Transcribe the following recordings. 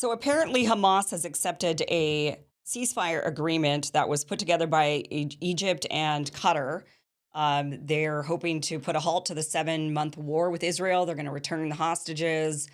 So apparently Hamas has accepted a ceasefire agreement that was put together by Egypt and Qatar. They're hoping to put a halt to the 7-month war with Israel. They're going to return the hostages.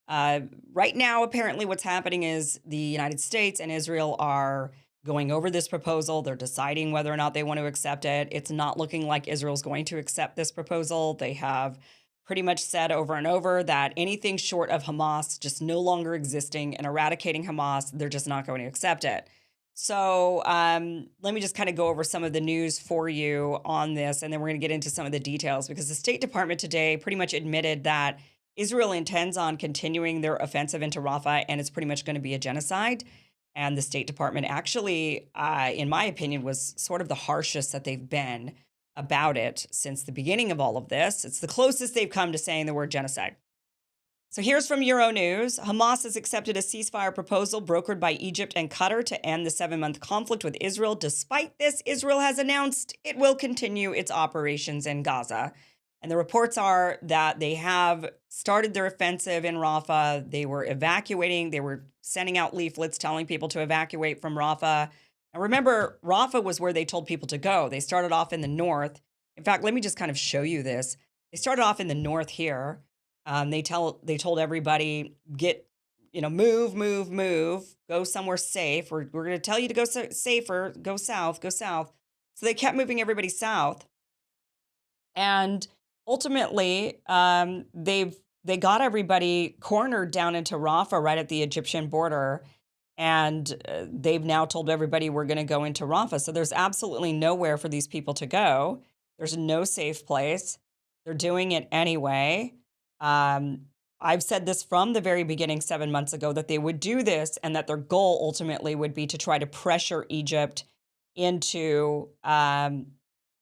Uh, right now, apparently, what's happening is the United States and Israel are going over this proposal. They're deciding whether or not they want to accept it. It's not looking like Israel's going to accept this proposal. They have pretty much said over and over that anything short of Hamas just no longer existing and eradicating Hamas, they're just not going to accept it. So let me just kind of go over some of the news for you on this, and then we're going to get into some of the details, because the State Department today pretty much admitted that Israel intends on continuing their offensive into Rafah, and it's pretty much going to be a genocide. And the State Department actually, in my opinion, was sort of the harshest that they've been about it since the beginning of all of this. It's the closest they've come to saying the word genocide. So here's from Euronews. Hamas has accepted a ceasefire proposal brokered by Egypt and Qatar to end the 7-month conflict with Israel. Despite this, Israel has announced it will continue its operations in Gaza. And the reports are that they have started their offensive in Rafah. They were evacuating. They were sending out leaflets telling people to evacuate from Rafah. And remember, Rafah was where they told people to go. They started off in the north. In fact, let me just kind of show you this. They started off in the north here. They told everybody, move, go somewhere safe. We're going to tell you to go safer, go south. So they kept moving everybody south. And ultimately, they got everybody cornered down into Rafah right at the Egyptian border. And they've now told everybody we're going to go into Rafah. So there's absolutely nowhere for these people to go. There's no safe place. They're doing it anyway. I've said this from the very beginning 7 months ago, that they would do this and that their goal ultimately would be to try to pressure Egypt into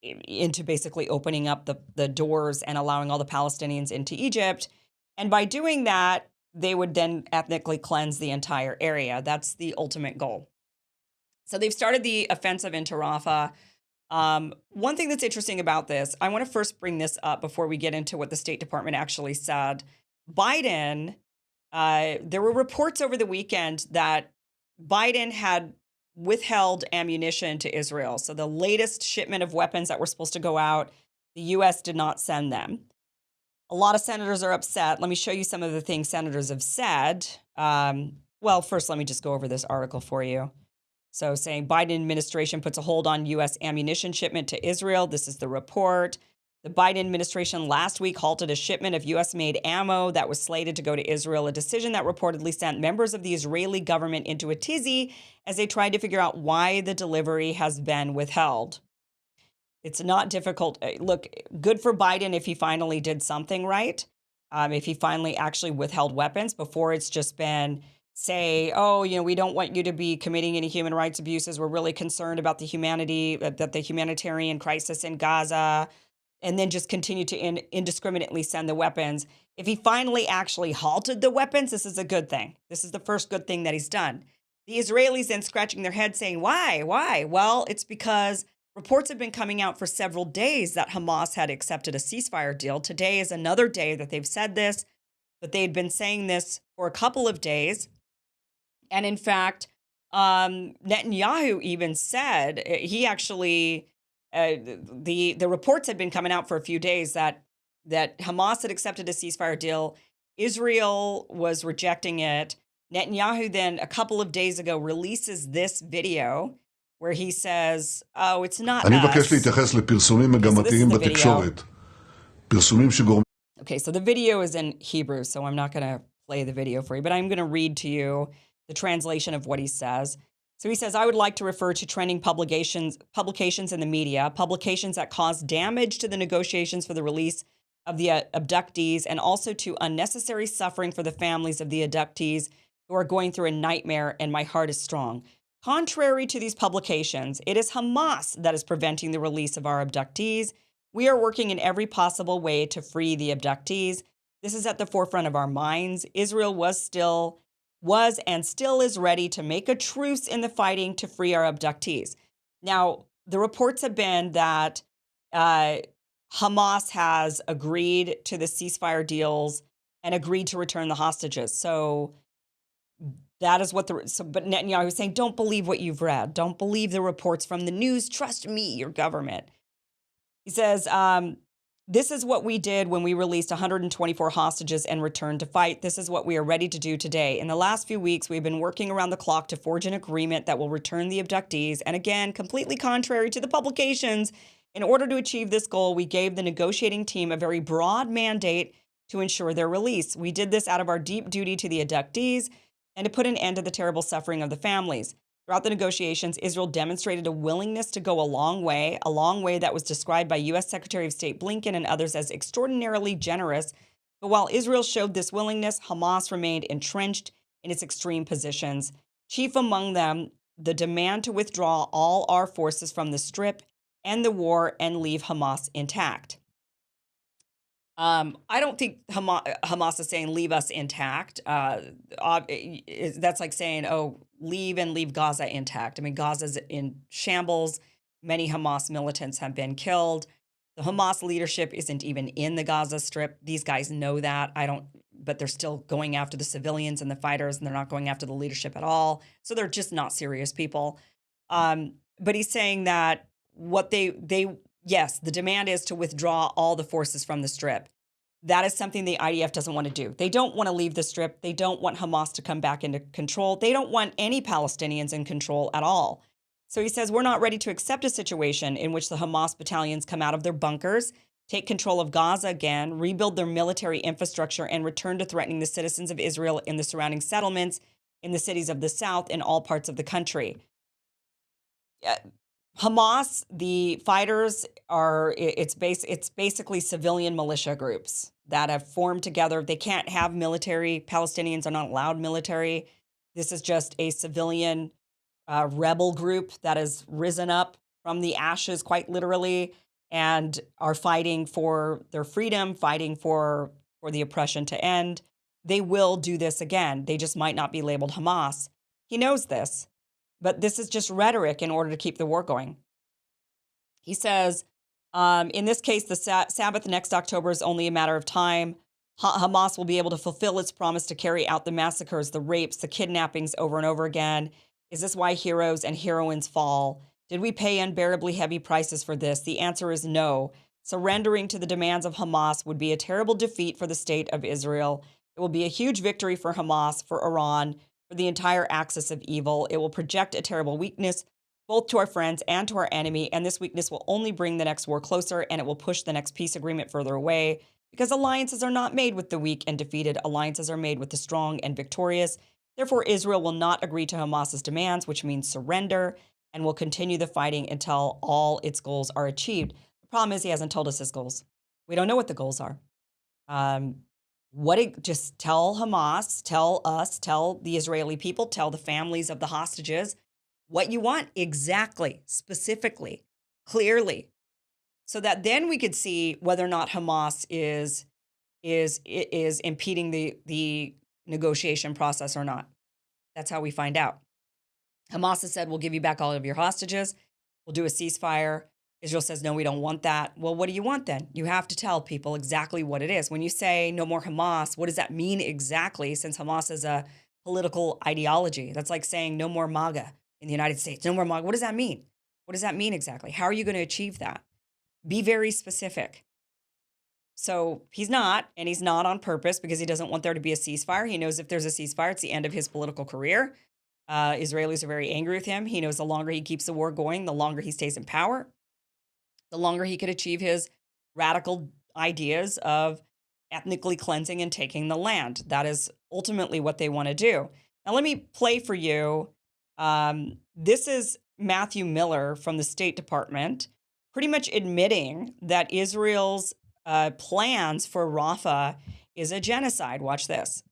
basically opening up the doors and allowing all the Palestinians into Egypt. And by doing that, they would then ethnically cleanse the entire area. That's the ultimate goal. So they've started the offensive into Rafah. One thing that's interesting about this, I want to first bring this up before we get into what the State Department actually said. Biden, there were reports over the weekend that Biden had withheld ammunition to Israel. So the latest shipment of weapons that were supposed to go out, the U.S. did not send them. A lot of senators are upset. Let me show you some of the things senators have said. Well, first, let me just go over this article for you. So saying Biden administration puts a hold on U.S. ammunition shipment to Israel. This is the report. The Biden administration last week halted a shipment of U.S.-made ammo that was slated to go to Israel, a decision that reportedly sent members of the Israeli government into a tizzy as they tried to figure out why the delivery has been withheld. It's not difficult. Look, good for Biden if he finally did something right, if he finally actually withheld weapons. Before, it's just been say, we don't want you to be committing any human rights abuses. We're really concerned about the humanitarian crisis in Gaza, and then just continue to indiscriminately send the weapons. If he finally actually halted the weapons, this is a good thing. This is the first good thing that he's done. The Israelis then scratching their heads saying, why? Well, it's because reports have been coming out for several days that Hamas had accepted a ceasefire deal. Today is another day that they've said this, but they'd been saying this for a couple of days. And in fact, Netanyahu even said, he actually, the reports had been coming out for a few days that Hamas had accepted a ceasefire deal. Israel was rejecting it. Netanyahu then a couple of days ago releases this video where he says, it's not us. אני מבקש להתייחס לפרסומים מגמתיים בתקשורת. פרסומים שגורמים... Okay, so the video is in Hebrew, so I'm not going to play the video for you, but I'm going to read to you the translation of what he says. So he says, I would like to refer to trending publications in the media, publications that cause damage to the negotiations for the release of the abductees, and also to unnecessary suffering for the families of the abductees who are going through a nightmare, and my heart is strong. Contrary to these publications, it is Hamas that is preventing the release of our abductees. We are working in every possible way to free the abductees. This is at the forefront of our minds. Israel was and still is ready to make a truce in the fighting to free our abductees. Now, the reports have been that Hamas has agreed to the ceasefire deals and agreed to return the hostages. So That is what but Netanyahu was saying, don't believe what you've read. Don't believe the reports from the news. Trust me, your government. He says, this is what we did when we released 124 hostages and returned to fight. This is what we are ready to do today. In the last few weeks, we've been working around the clock to forge an agreement that will return the abductees. And again, completely contrary to the publications, in order to achieve this goal, we gave the negotiating team a very broad mandate to ensure their release. We did this out of our deep duty to the abductees and to put an end to the terrible suffering of the families. Throughout the negotiations, Israel demonstrated a willingness to go a long way that was described by U.S. Secretary of State Blinken and others as extraordinarily generous. But while Israel showed this willingness, Hamas remained entrenched in its extreme positions. Chief among them, the demand to withdraw all our forces from the Strip, end the war, and leave Hamas intact. I don't think Hamas is saying leave us intact. That's like saying, oh, leave and leave Gaza intact. I mean, Gaza's in shambles. Many Hamas militants have been killed. The Hamas leadership isn't even in the Gaza Strip. These guys know that. But they're still going after the civilians and the fighters, and they're not going after the leadership at all. So they're just not serious people. But he's saying that yes, the demand is to withdraw all the forces from the Strip. That is something the IDF doesn't want to do. They don't want to leave the Strip. They don't want Hamas to come back into control. They don't want any Palestinians in control at all. So he says, we're not ready to accept a situation in which the Hamas battalions come out of their bunkers, take control of Gaza again, rebuild their military infrastructure, and return to threatening the citizens of Israel in the surrounding settlements, in the cities of the South, in all parts of the country. Hamas, the fighters it's basically civilian militia groups that have formed together. They can't have military. Palestinians are not allowed military. This is just a civilian rebel group that has risen up from the ashes, quite literally, and are fighting for their freedom, fighting for the oppression to end. They will do this again. They just might not be labeled Hamas. He knows this. But this is just rhetoric in order to keep the war going. He says, in this case, the Sabbath next October is only a matter of time. Hamas will be able to fulfill its promise to carry out the massacres, the rapes, the kidnappings over and over again. Is this why heroes and heroines fall? Did we pay unbearably heavy prices for this? The answer is no. Surrendering to the demands of Hamas would be a terrible defeat for the state of Israel. It will be a huge victory for Hamas, for Iran, for the entire axis of evil. It will project a terrible weakness both to our friends and to our enemy, and this weakness will only bring the next war closer, and it will push the next peace agreement further away, because alliances are not made with the weak and defeated. Alliances are made with the strong and victorious. Therefore, Israel will not agree to Hamas's demands, which means surrender, and will continue the fighting until all its goals are achieved. The problem is he hasn't told us his goals. We don't know what the goals are. Just tell Hamas, tell us, tell the Israeli people, tell the families of the hostages what you want exactly, specifically, clearly, so that then we could see whether or not Hamas is impeding the negotiation process or not. That's how we find out. Hamas has said, we'll give you back all of your hostages. We'll do a ceasefire. Israel says, no, we don't want that. Well, what do you want then? You have to tell people exactly what it is. When you say no more Hamas, what does that mean exactly, since Hamas is a political ideology? That's like saying no more MAGA in the United States. No more MAGA. What does that mean? What does that mean exactly? How are you going to achieve that? Be very specific. So he's not, and he's not on purpose because he doesn't want there to be a ceasefire. He knows if there's a ceasefire, it's the end of his political career. Israelis are very angry with him. He knows the longer he keeps the war going, the longer he stays in power, the longer he could achieve his radical ideas of ethnically cleansing and taking the land. That is ultimately what they want to do. Now, let me play for you. This is Matthew Miller from the State Department, pretty much admitting that Israel's plans for Rafah is a genocide. Watch this.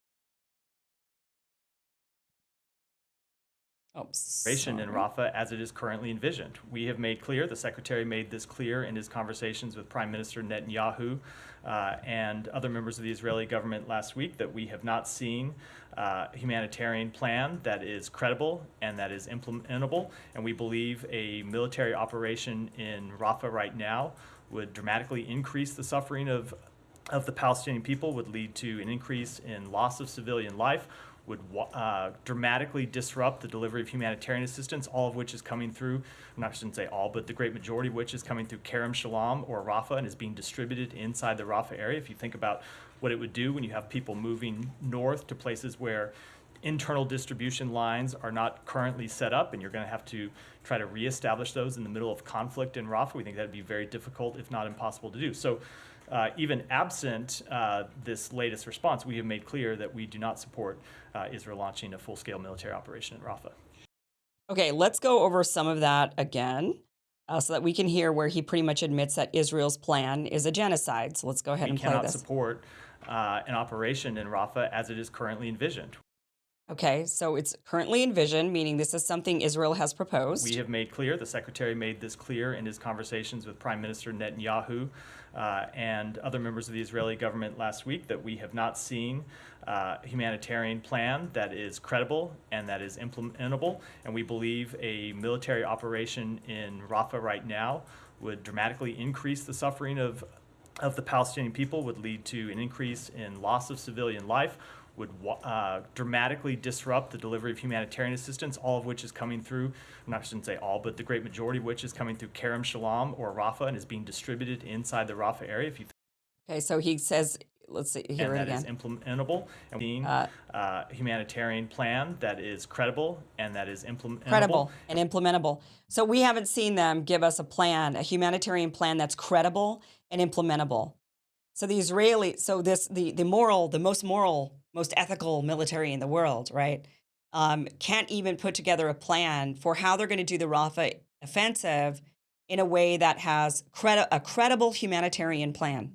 In Rafah as it is currently envisioned. We have made clear, the Secretary made this clear in his conversations with Prime Minister Netanyahu and other members of the Israeli government last week, that we have not seen a humanitarian plan that is credible and that is implementable. And we believe a military operation in Rafah right now would dramatically increase the suffering of the Palestinian people, would lead to an increase in loss of civilian life, would dramatically disrupt the delivery of humanitarian assistance, all of which is coming through, I shouldn't say all, but the great majority of which is coming through Kerem Shalom or Rafah and is being distributed inside the Rafah area. If you think about what it would do when you have people moving north to places where internal distribution lines are not currently set up, and you're going to have to try to reestablish those in the middle of conflict in Rafah, we think that would be very difficult, if not impossible to do. So even absent this latest response, we have made clear that we do not support Israel launching a full-scale military operation in Rafah. Okay, let's go over some of that again so that we can hear where he pretty much admits that Israel's plan is a genocide. So let's go ahead and play this. We cannot support an operation in Rafah as it is currently envisioned. Okay, so it's currently envisioned, meaning this is something Israel has proposed. We have made clear, the Secretary made this clear in his conversations with Prime Minister Netanyahu and other members of the Israeli government last week, that we have not seen a humanitarian plan that is credible and that is implementable. And we believe a military operation in Rafah right now would dramatically increase the suffering of the Palestinian people, would lead to an increase in loss of civilian life, would dramatically disrupt the delivery of humanitarian assistance, all of which is coming through, I shouldn't say all, but the great majority of which is coming through Kerem Shalom or Rafah and is being distributed inside the Rafah area. If you Okay, so he says, let's see, hear it again. And that is implementable. And we humanitarian plan that is credible and that is implementable. Credible and implementable. So we haven't seen them give us a plan, a humanitarian plan that's credible and implementable. So the Israeli, so this the most moral, most ethical military in the world, right? Can't even put together a plan for how they're going to do the Rafah offensive in a way that has a credible humanitarian plan.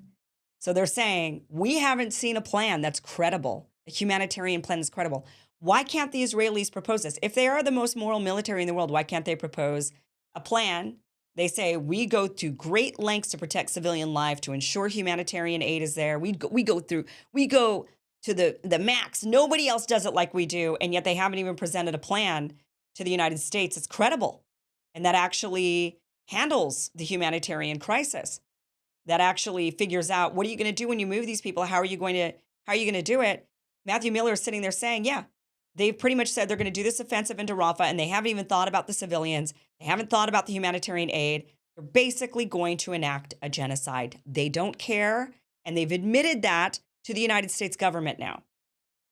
So they're saying, we haven't seen a plan that's credible, a humanitarian plan that's credible. Why can't the Israelis propose this? If they are the most moral military in the world, why can't they propose a plan? They say, we go to great lengths to protect civilian life, to ensure humanitarian aid is there. We go to the max. Nobody else does it like we do, and yet they haven't even presented a plan to the United States that's credible and that actually handles the humanitarian crisis, that actually figures out, what are you going to do when you move these people? How are you going to do it? Matthew Miller is sitting there saying, yeah, they've pretty much said they're going to do this offensive into Rafah, and they haven't even thought about the civilians. They haven't thought about the humanitarian aid. They're basically going to enact a genocide. They don't care, and they've admitted that to the United States government now.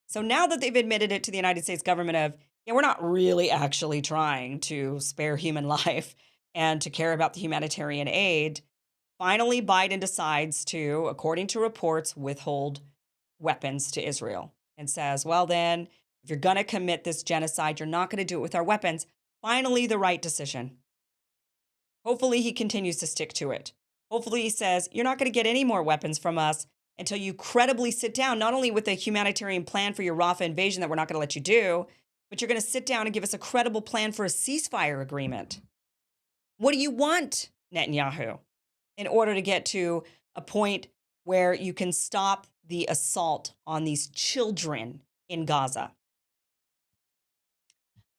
So now that they've admitted it to the United States government of, yeah, we're not really actually trying to spare human life and to care about the humanitarian aid, finally Biden decides to, according to reports, withhold weapons to Israel and says, well then, if you're going to commit this genocide, you're not going to do it with our weapons. Finally, the right decision. Hopefully, he continues to stick to it. Hopefully, he says, you're not going to get any more weapons from us until you credibly sit down, not only with a humanitarian plan for your Rafah invasion that we're not going to let you do, but you're going to sit down and give us a credible plan for a ceasefire agreement. What do you want, Netanyahu, in order to get to a point where you can stop the assault on these children in Gaza?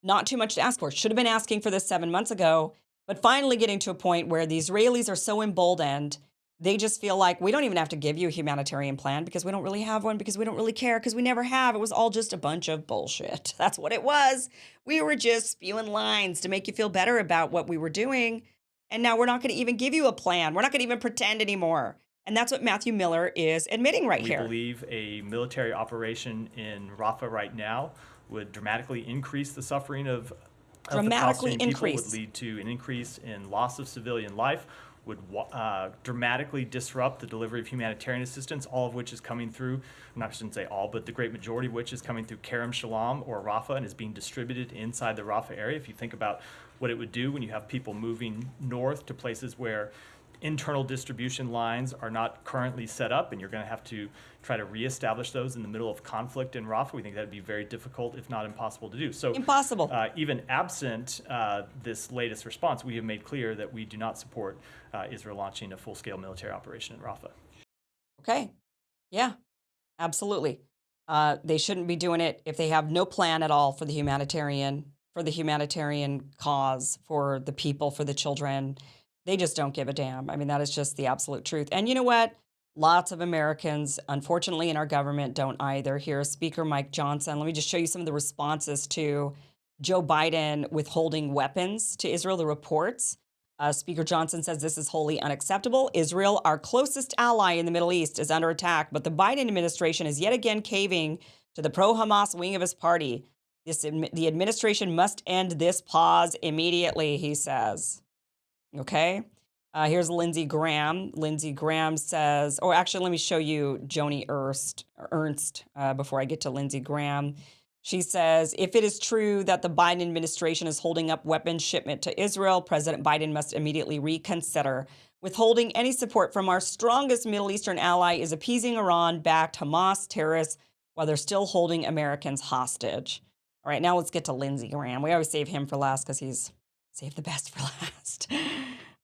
Not too much to ask for. Should have been asking for this 7 months ago, but finally getting to a point where the Israelis are so emboldened, they just feel like, we don't even have to give you a humanitarian plan because we don't really have one, because we don't really care, because we never have. It was all just a bunch of bullshit. That's what it was. We were just spewing lines to make you feel better about what we were doing. And now we're not going to even give you a plan. We're not going to even pretend anymore. And that's what Matthew Miller is admitting right here. We believe a military operation in Rafah right now would dramatically increase the suffering of the Palestinian people, would lead to an increase in loss of civilian life, would dramatically disrupt the delivery of humanitarian assistance, all of which is coming through, I shouldn't say all, but the great majority of which is coming through Kerem Shalom or Rafah and is being distributed inside the Rafah area. If you think about what it would do when you have people moving north to places where internal distribution lines are not currently set up, and you're going to have to try to reestablish those in the middle of conflict in Rafah, we think that would be very difficult, if not impossible to do. So, impossible. Even absent this latest response, we have made clear that we do not support Israel launching a full-scale military operation in Rafah. Okay. Yeah, absolutely. They shouldn't be doing it if they have no plan at all for the humanitarian cause, for the people, for the children. They just don't give a damn. I mean, that is just the absolute truth. And you know what? Lots of Americans, unfortunately, in our government don't either. Here's Speaker Mike Johnson. Let me just show you some of the responses to Joe Biden withholding weapons to Israel, the reports. Speaker Johnson says this is wholly unacceptable. Israel, our closest ally in the Middle East, is under attack, but the Biden administration is yet again caving to the pro-Hamas wing of his party. The administration must end this pause immediately, he says. Okay. Here's Lindsey Graham. Lindsey Graham says, or actually, let me show you Joni Ernst before I get to Lindsey Graham. She says, if it is true that the Biden administration is holding up weapons shipment to Israel, President Biden must immediately reconsider. Withholding any support from our strongest Middle Eastern ally is appeasing Iran-backed Hamas terrorists while they're still holding Americans hostage. All right, now let's get to Lindsey Graham. We always save him for last because he's saved the best for last.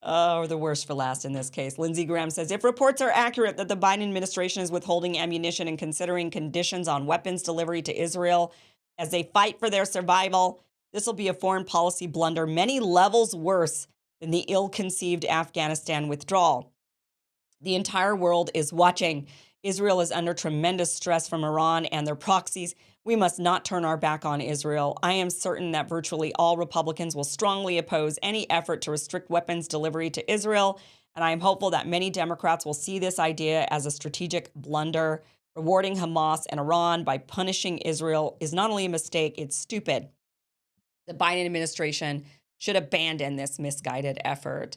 Or the worst for last in this case. Lindsey Graham says, if reports are accurate that the Biden administration is withholding ammunition and considering conditions on weapons delivery to Israel as they fight for their survival, this will be a foreign policy blunder many levels worse than the ill-conceived Afghanistan withdrawal. The entire world is watching. Israel is under tremendous stress from Iran and their proxies. We must not turn our back on Israel. I am certain that virtually all Republicans will strongly oppose any effort to restrict weapons delivery to Israel, and I am hopeful that many Democrats will see this idea as a strategic blunder. Rewarding Hamas and Iran by punishing Israel is not only a mistake, it's stupid. The Biden administration should abandon this misguided effort.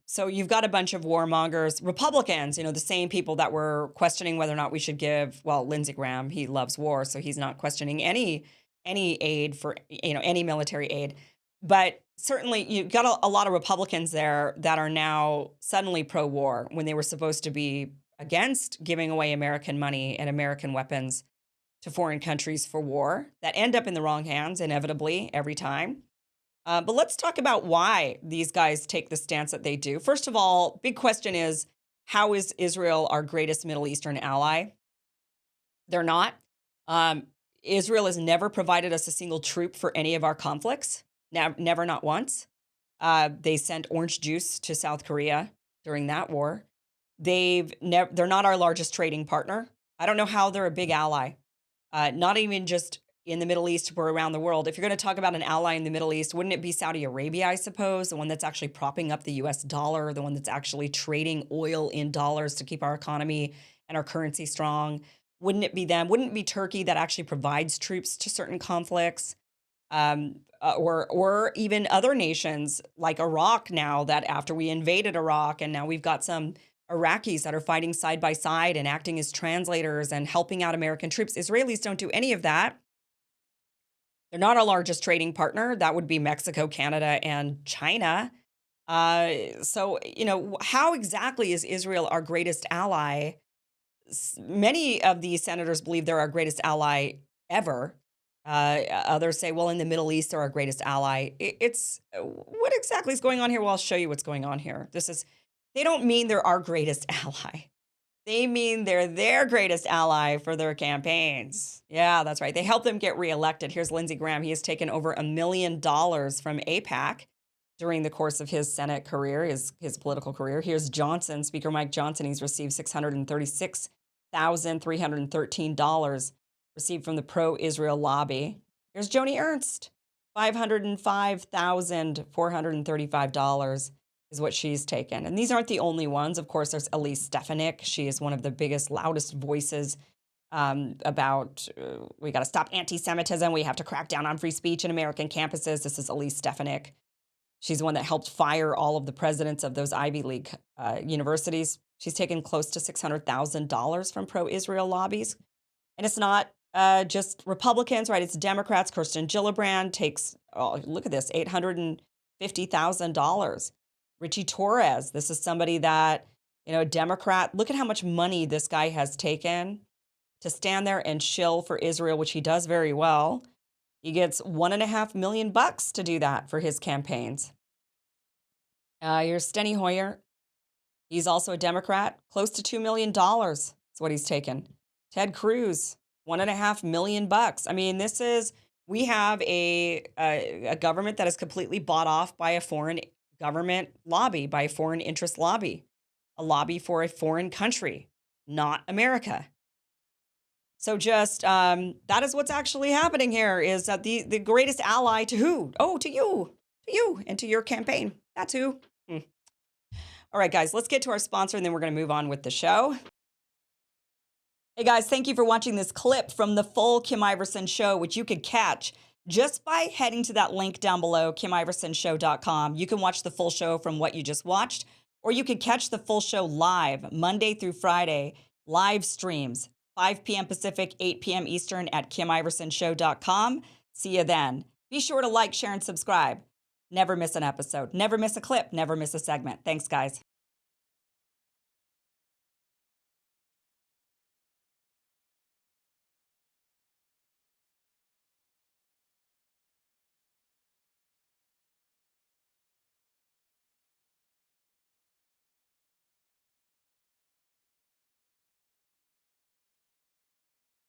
So you've got a bunch of warmongers, Republicans, the same people that were questioning whether or not we should give, well, Lindsey Graham, he loves war, so he's not questioning any aid for, any military aid. But certainly you've got a lot of Republicans there that are now suddenly pro-war when they were supposed to be against giving away American money and American weapons to foreign countries for war that end up in the wrong hands inevitably every time. But let's talk about why these guys take the stance that they do. First of all, big question is, how is Israel our greatest Middle Eastern ally? They're not. Israel has never provided us a single troop for any of our conflicts. Never, not once. They sent orange juice to South Korea during that war. They're not our largest trading partner. I don't know how they're a big ally. Not even just in the Middle East or around the world. If you're going to talk about an ally in the Middle East, wouldn't it be Saudi Arabia, I suppose? The one that's actually propping up the US dollar, the one that's actually trading oil in dollars to keep our economy and our currency strong. Wouldn't it be them? Wouldn't it be Turkey that actually provides troops to certain conflicts? Or even other nations like Iraq now, that after we invaded Iraq and now we've got some Iraqis that are fighting side by side and acting as translators and helping out American troops. Israelis don't do any of that. They're not our largest trading partner. That would be Mexico, Canada, and China. So, how exactly is Israel our greatest ally? Many of these senators believe they're our greatest ally ever. Others say, well, in the Middle East, they're our greatest ally. It's what exactly is going on here? Well, I'll show you what's going on here. They don't mean they're our greatest ally. They mean they're their greatest ally for their campaigns. Yeah, that's right. They help them get reelected. Here's Lindsey Graham. He has taken over $1 million from AIPAC during the course of his Senate career, his political career. Here's Johnson, Speaker Mike Johnson. He's received $636,313 received from the pro-Israel lobby. Here's Joni Ernst, $505,435 is what she's taken. And these aren't the only ones. Of course, there's Elise Stefanik. She is one of the biggest, loudest voices about we got to stop anti-Semitism. We have to crack down on free speech in American campuses. This is Elise Stefanik. She's the one that helped fire all of the presidents of those Ivy League universities. She's taken close to $600,000 from pro-Israel lobbies. And it's not just Republicans, right? It's Democrats. Kirsten Gillibrand takes, look at this, $850,000. Richie Torres, this is somebody that, a Democrat. Look at how much money this guy has taken to stand there and shill for Israel, which he does very well. He gets $1.5 million to do that for his campaigns. Here's Steny Hoyer. He's also a Democrat. Close to $2 million is what he's taken. Ted Cruz, $1.5 million. I mean, we have a government that is completely bought off by a foreign government lobby, by a foreign interest lobby. a lobby for a foreign country, not America. So just that is what's actually happening here, is that the greatest ally to who? Oh, to you, and to your campaign. That's who. All right, guys, let's get to our sponsor, and then we're going to move on with the show. Hey, guys, thank you for watching this clip from the full Kim Iverson show, which you could catch just by heading to that link down below, KimIversonShow.com. You can watch the full show from what you just watched, or you could catch the full show live Monday through Friday, live streams, 5 p.m. Pacific, 8 p.m. Eastern at KimIversonShow.com. See you then. Be sure to like, share, and subscribe. Never miss an episode. Never miss a clip. Never miss a segment. Thanks, guys.